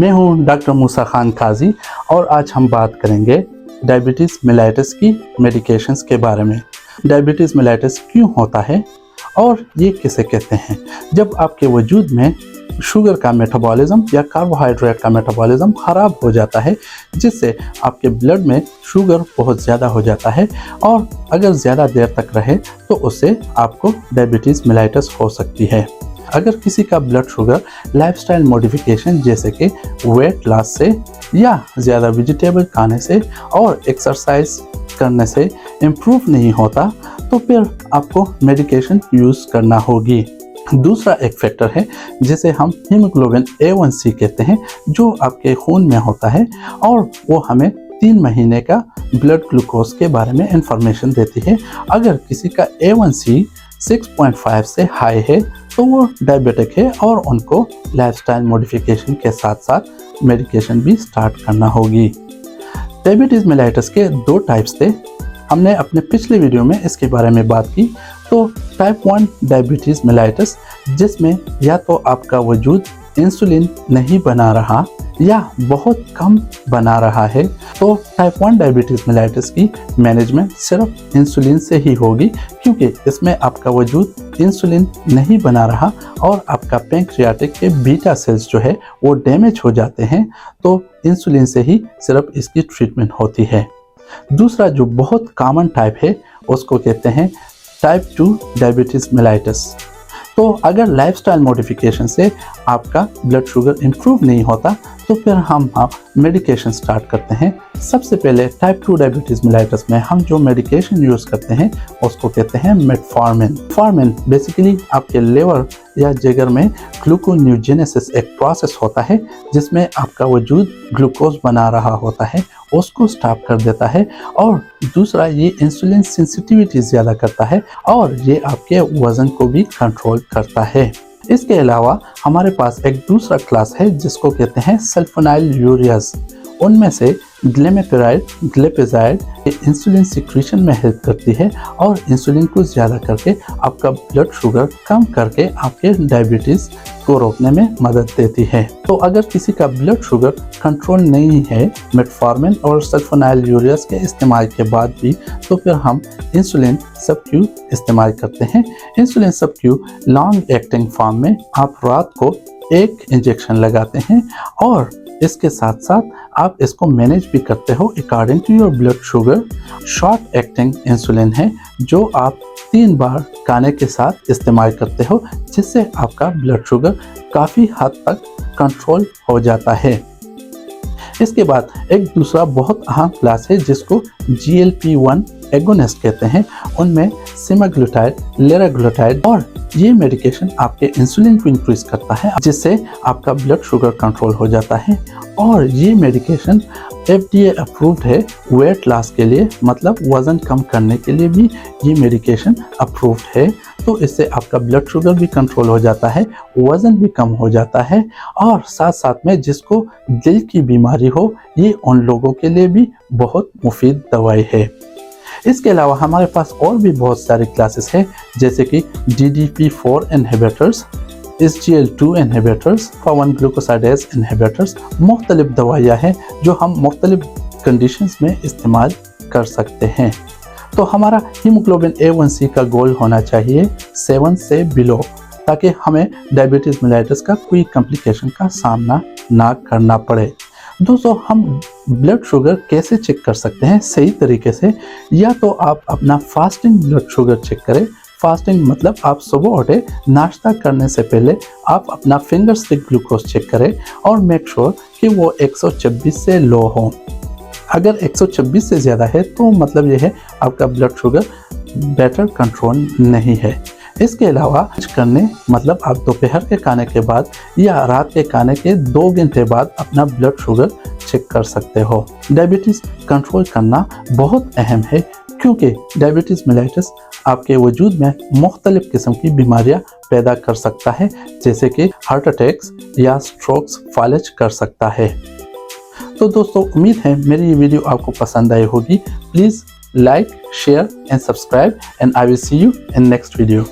मैं हूं डॉक्टर मूसा खान काजी और आज हम बात करेंगे डायबिटीज़ मेलाइटस की मेडिकेशंस के बारे में। डायबिटीज़ मेलाइटस क्यों होता है और ये किसे कहते हैं? जब आपके वजूद में शुगर का मेटाबॉलिज्म या कार्बोहाइड्रेट का मेटाबॉलिज्म ख़राब हो जाता है, जिससे आपके ब्लड में शुगर बहुत ज़्यादा हो जाता है और अगर ज़्यादा देर तक रहे तो उससे आपको डायबिटीज़ मेलाइटस हो सकती है। अगर किसी का ब्लड शुगर लाइफस्टाइल मॉडिफिकेशन जैसे कि वेट लॉस से या ज़्यादा वेजिटेबल खाने से और एक्सरसाइज करने से इम्प्रूव नहीं होता तो फिर आपको मेडिकेशन यूज़ करना होगी। दूसरा एक फैक्टर है जिसे हम हीमोग्लोबिन A1C कहते हैं, जो आपके खून में होता है और वो हमें 3 महीने का ब्लड ग्लूकोज के बारे में इंफॉर्मेशन देती है। अगर किसी का A1C 6.5 से हाई है तो वो डायबिटिक है और उनको लाइफस्टाइल मॉडिफिकेशन के साथ साथ मेडिकेशन भी स्टार्ट करना होगी। डायबिटीज़ मेलाइटस के 2 टाइप्स थे, हमने अपने पिछले वीडियो में इसके बारे में बात की। तो टाइप 1 डायबिटीज़ मेलाइटस, जिसमें या तो आपका वजूद इंसुलिन नहीं बना रहा या बहुत कम बना रहा है, तो टाइप 1 डायबिटीज़ मेलाइटस की मैनेजमेंट सिर्फ इंसुलिन से ही होगी, क्योंकि इसमें आपका वजूद इंसुलिन नहीं बना रहा और आपका पैंक्रियाटिक के बीटा सेल्स जो है वो डैमेज हो जाते हैं, तो इंसुलिन से ही सिर्फ इसकी ट्रीटमेंट होती है। दूसरा जो बहुत कॉमन टाइप है उसको कहते हैं टाइप 2 डायबिटीज़ मेलाइटस। तो अगर लाइफस्टाइल मॉडिफिकेशन से आपका ब्लड शुगर इम्प्रूव नहीं होता तो फिर हम मेडिकेशन स्टार्ट करते हैं। सबसे पहले टाइप 2 डायबिटीज़ मेलाइटस में हम जो मेडिकेशन यूज़ करते हैं उसको कहते हैं मेटफॉर्मिन। फॉर्मिन बेसिकली आपके लिवर या जिगर में ग्लूकोन्यूजेनेसिस एक प्रोसेस होता है जिसमें आपका वजूद ग्लूकोज बना रहा होता है, उसको स्टॉप कर देता है। और दूसरा, ये इंसुलिन सेंसिटिविटी ज़्यादा करता है और ये आपके वज़न को भी कंट्रोल करता है। इसके अलावा हमारे पास एक दूसरा क्लास है जिसको कहते हैं सल्फोनाइल यूरियाज। उनमें से ग्लिमेपिराइड, ग्लिपेजाइड इंसुलिन सिक्रीशन में हेल्प करती है और इंसुलिन को ज़्यादा करके आपका ब्लड शुगर कम करके आपके डायबिटीज़ को रोकने में मदद देती है। तो अगर किसी का ब्लड शुगर कंट्रोल नहीं है मेटफॉर्मिन और सल्फोनाइल यूरियाज के इस्तेमाल के बाद भी, तो फिर हम इंसुलिन सब-क्यू इस्तेमाल करते हैं। इंसुलिन सब-क्यू लॉन्ग एक्टिंग फॉर्म में आप रात को 1 इंजेक्शन लगाते हैं और इसके साथ साथ आप इसको मैनेज भी करते हो according to your blood sugar. Short acting insulin है जो आप 3 बार खाने के साथ इस्तेमाल करते हो, जिससे आपका ब्लड शुगर काफ़ी हद तक कंट्रोल हो जाता है। इसके बाद एक दूसरा बहुत अहम क्लास है जिसको GLP-1 एगोनिस्ट कहते हैं। उनमें सेमाग्लूटाइड, लिराग्लूटाइड और ये मेडिकेशन आपके इंसुलिन को इंक्रीज करता है, जिससे आपका ब्लड शुगर कंट्रोल हो जाता है। और ये मेडिकेशन FDA अप्रूव्ड है वेट लॉस के लिए, मतलब वज़न कम करने के लिए भी ये मेडिकेशन अप्रूव्ड है। तो इससे आपका ब्लड शुगर भी कंट्रोल हो जाता है, वज़न भी कम हो जाता है और साथ साथ में जिसको दिल की बीमारी हो, ये उन लोगों के लिए भी बहुत मुफीद दवाई है। इसके अलावा हमारे पास और भी बहुत सारे क्लासेस हैं, जैसे कि DDP4 inhibitors, SGL2 inhibitors, 1 glucosidase inhibitors. मुख्तलिफ दवाइयाँ हैं जो हम मुख्तलिफ कंडीशंस में इस्तेमाल कर सकते हैं। तो हमारा हीमोग्लोबिन A1C का गोल होना चाहिए 7 से बिलो, ताकि हमें डायबिटीज़ मेलाइटस का कोई कॉम्प्लिकेशन का सामना ना करना पड़े। दोस्तों, हम ब्लड शुगर कैसे चेक कर सकते हैं सही तरीके से? या तो आप अपना फास्टिंग ब्लड शुगर चेक करें। फास्टिंग मतलब आप सुबह उठे, नाश्ता करने से पहले आप अपना फिंगर स्टिक ग्लूकोज चेक करें और मेक श्योर कि वो 126 से लो हो। अगर 126 से ज़्यादा है तो मतलब ये है आपका ब्लड शुगर बेटर कंट्रोल नहीं है। इसके अलावा करने मतलब आप दोपहर के खाने के बाद या रात के खाने के 2 घंटे बाद अपना ब्लड शुगर चेक कर सकते हो। डायबिटीज़ कंट्रोल करना बहुत अहम है, क्योंकि डायबिटीज़ मेलाइटस आपके वजूद में मुख्तलिफ किस्म की बीमारियां पैदा कर सकता है, जैसे कि हार्ट अटैक्स या स्ट्रोक्स फालिज कर सकता है। तो दोस्तों, उम्मीद है मेरी ये वीडियो आपको पसंद आई होगी। Please like, share and subscribe, and I will see you in next video.